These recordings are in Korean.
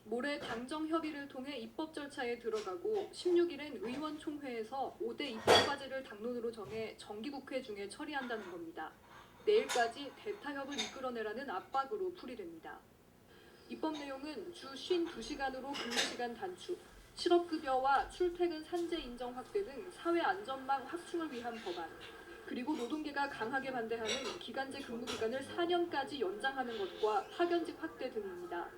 모레 당정 협의를 통해 입법 절차에 들어가고 16일엔 의원총회에서 5대 입법과제를 당론으로 정해 정기국회 중에 처리한다는 겁니다. 내일까지 대타협을 이끌어내라는 압박으로 풀이됩니다. 입법 내용은 주 52시간으로 근무시간 단축, 실업급여와 출퇴근 산재 인정 확대 등 사회 안전망 확충을 위한 법안, 그리고 노동계가 강하게 반대하는 기간제 근무기간을 4년까지 연장하는 것과 파견직 확대 등입니다.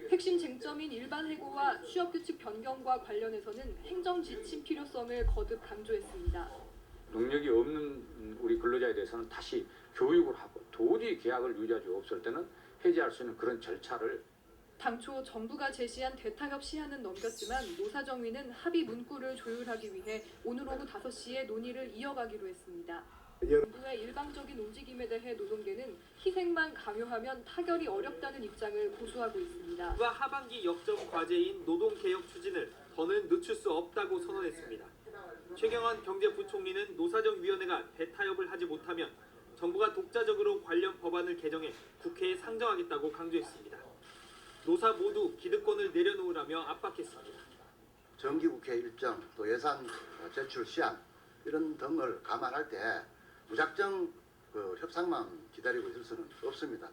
핵심 쟁점인 일반 해고와 취업규칙 변경과 관련해서는 행정 지침 필요성을 거듭 강조했습니다. 능력이 없는 우리 근로자에 대해서는 다시 교육을 하고 도저히 계약을 유지할 수 없을 때는 해지할 수 있는 그런 절차를 당초 정부가 제시한 대타협 시한은 넘겼지만 노사정위는 합의 문구를 조율하기 위해 오늘 오후 5시에 논의를 이어가기로 했습니다. 정부의 일방적인 움직임에 대해 노동계는 희생만 강요하면 타결이 어렵다는 입장을 고수하고 있습니다. 정부가 하반기 역점 과제인 노동개혁 추진을 더는 늦출 수 없다고 선언했습니다. 최경환 경제부총리는 노사정위원회가 대타협을 하지 못하면 정부가 독자적으로 관련 법안을 개정해 국회에 상정하겠다고 강조했습니다. 노사 모두 기득권을 내려놓으라며 압박했습니다. 정기국회 일정, 또 예산 제출 시한 이런 등을 감안할 때 무작정 협상만 기다리고 있을 수는 없습니다.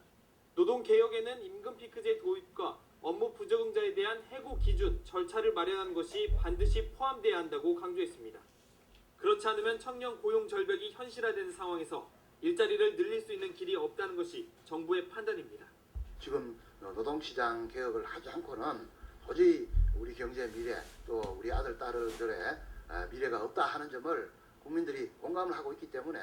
노동개혁에는 임금피크제 도입과 업무 부적응자에 대한 해고 기준, 절차를 마련하는 것이 반드시 포함돼야 한다고 강조했습니다. 그렇지 않으면 청년 고용 절벽이 현실화되는 상황에서 일자리를 늘릴 수 있는 길이 없다는 것이 정부의 판단입니다. 지금 노동시장 개혁을 하지 않고는 도저히 우리 경제 미래 또 우리 아들 딸들의 미래가 없다 하는 점을 국민들이 공감을 하고 있기 때문에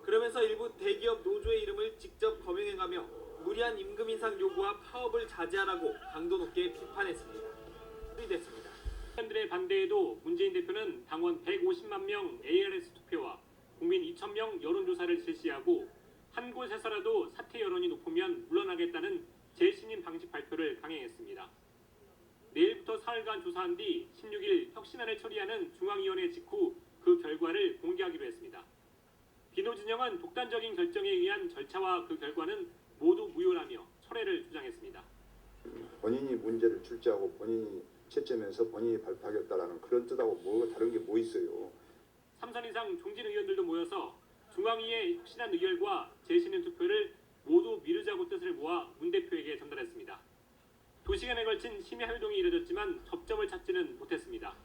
그러면서 일부 대기업 노조의 이름을 직접 검증해가며 무리한 임금 인상 요구와 파업을 자제하라고 강도 높게 비판했습니다. 됐습니다. 사람들의 반대에도 문재인 대표는 당원 150만 명 ARS 투표와 국민 2,000명 여론조사를 실시하고 한 곳에서라도 사퇴 여론이 높으면 물러나겠다는 재신임 방식 발표를 강행했습니다. 내일부터 사흘간 조사한 뒤 16일 혁신안을 처리하는 중앙위원회 직후 그 결과를 공개하기로 했습니다. 비노 진영은 독단적인 결정에 의한 절차와 그 결과는 모두 무효라며 철회를 주장했습니다. 본인이 문제를 출제하고 본인이 채점해서 본인이 발표하겠다라는 그런 뜻하고 뭐 다른 게 뭐 있어요. 3선 이상 중진 의원들도 모여서 중앙위의 혁신안 의결과 재신임 투표를 모두 미루자고 뜻을 모아 문 대표에게 전달했습니다. 2시간에 걸친 심야 활동이 이뤄졌지만 접점을 찾지는 못했습니다.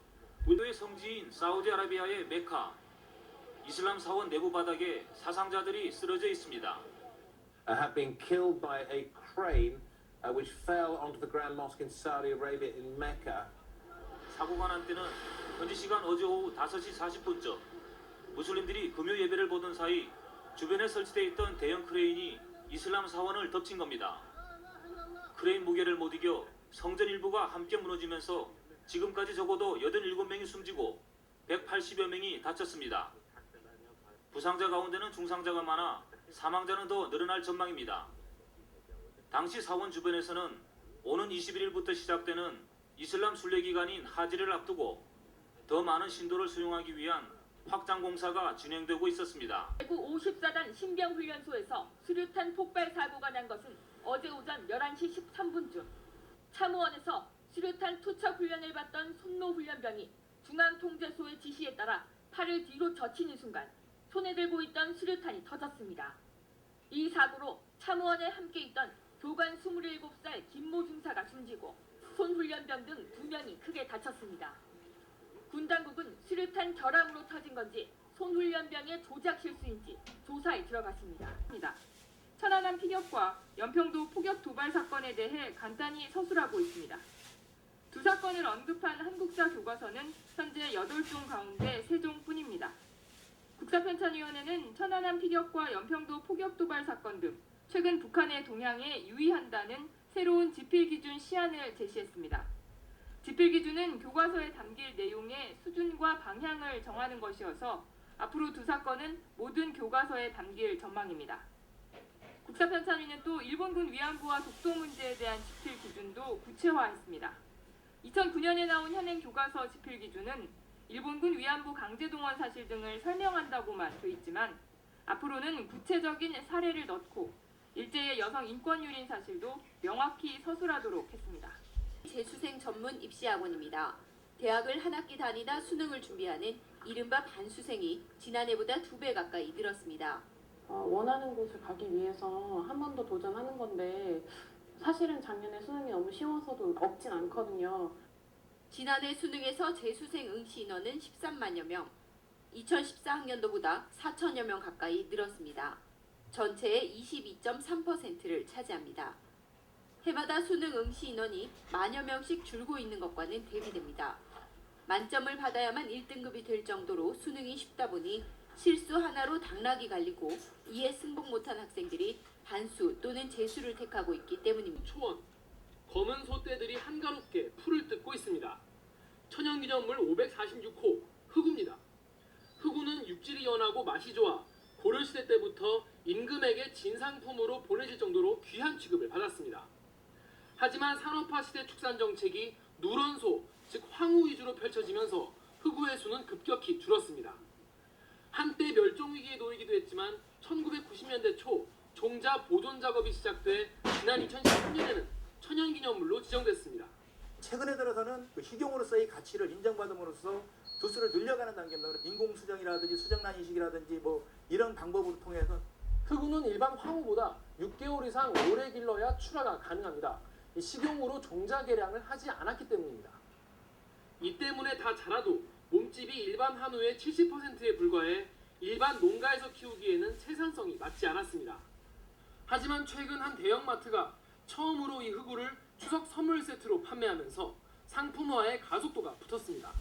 문도의 성지인 사우디아라비아의 메카, 이슬람 사원 내부 바닥에 사상자들이 쓰러져 있습니다. Have been killed by a crane which fell onto the Grand Mosque in Saudi Arabia in Mecca. 사고가 난 때는 현지 시간 어제 오후 5시 40분쯤 무슬림들이 금요 예배를 보던 사이 주변에 설치되어 있던 대형 크레인이 이슬람 사원을 덮친 겁니다. 크레인 무게를 못 이겨 성전 일부가 함께 무너지면서 지금까지 적어도 87명이 숨지고 180여 명이 다쳤습니다. 부상자 가운데는 중상자가 많아 사망자는 더 늘어날 전망입니다. 당시 사원 주변에서는 오는 21일부터 시작되는 이슬람 순례 기간인 하지를 앞두고 더 많은 신도를 수용하기 위한 확장 공사가 진행되고 있었습니다. 대구 54단 신병훈련소에서 수류탄 폭발 사고가 난 것은 어제 오전 11시 13분쯤 참호원에서 수류탄 투척 훈련을 받던 손노훈련병이 중앙통제소의 지시에 따라 팔을 뒤로 젖히는 순간 손에 들고 있던 수류탄이 터졌습니다. 이 사고로 참호원에 함께 있던 교관 27살 김모 중사가 숨지고 손훈련병 등 2명이 크게 다쳤습니다. 군 당국은 수류탄 결함으로 터진 건지 손훈련병의 조작 실수인지 조사에 들어갔습니다. 천안함 피격과 연평도 포격 도발 사건에 대해 간단히 서술하고 있습니다. 두 사건을 언급한 한국사 교과서는 현재 8종 가운데 3종뿐입니다. 국사편찬위원회는 천안함 피격과 연평도 포격 도발 사건 등 최근 북한의 동향에 유의한다는 새로운 지필기준 시안을 제시했습니다. 지필기준은 교과서에 담길 내용의 수준과 방향을 정하는 것이어서 앞으로 두 사건은 모든 교과서에 담길 전망입니다. 국사편찬위는 또 일본군 위안부와 독도 문제에 대한 지필기준도 구체화했습니다. 2009년에 나온 현행 교과서 지필기준은 일본군 위안부 강제동원 사실 등을 설명한다고만 돼 있지만 앞으로는 구체적인 사례를 넣고 일제의 여성 인권유린 사실도 명확히 서술하도록 했습니다. 재수생 전문 입시학원입니다. 대학을 한 학기 다니다 수능을 준비하는 이른바 반수생이 지난해보다 2배 가까이 늘었습니다. 원하는 곳을 가기 위해서 한 번 더 도전하는 건데 사실은 작년에 수능이 너무 쉬워서도 없진 않거든요. 지난해 수능에서 재수생 응시 인원은 13만여 명, 2014학년도보다 4천여 명 가까이 늘었습니다. 전체의 22.3%를 차지합니다. 해마다 수능 응시 인원이 만여 명씩 줄고 있는 것과는 대비됩니다. 만점을 받아야만 1등급이 될 정도로 수능이 쉽다 보니 실수 하나로 당락이 갈리고 이에 승복 못한 학생들이 반수 또는 재수를 택하고 있기 때문입니다. 초원, 검은 소떼들이 한가롭게 풀을 뜯고 있습니다. 천연기념물 546호 흑우입니다. 흑우는 육질이 연하고 맛이 좋아 고려시대 때부터 임금에게 진상품으로 보내질 정도로 귀한 취급을 받았습니다. 하지만 산업화 시대 축산 정책이 누런소, 즉 황후 위주로 펼쳐지면서 흑우의 수는 급격히 줄었습니다. 한때 멸종위기에 놓이기도 했지만 1990년대 초 종자 보존 작업이 시작돼 지난 2013년에는 천연기념물로 지정됐습니다. 최근에 들어서는 그 식용으로서의 가치를 인정받음으로써 두수를 늘려가는 단계입니다. 인공수정이라든지 수정란 이식이라든지 뭐 이런 방법을 통해서 흑우는 일반 황후보다 6개월 이상 오래 길러야 출하가 가능합니다. 식용으로 종자 개량을 하지 않았기 때문입니다. 이 때문에 다 자라도 몸집이 일반 한우의 70%에 불과해 일반 농가에서 키우기에는 생산성이 맞지 않았습니다. 하지만 최근 한 대형마트가 처음으로 이 흑우를 추석 선물 세트로 판매하면서 상품화에 가속도가 붙었습니다.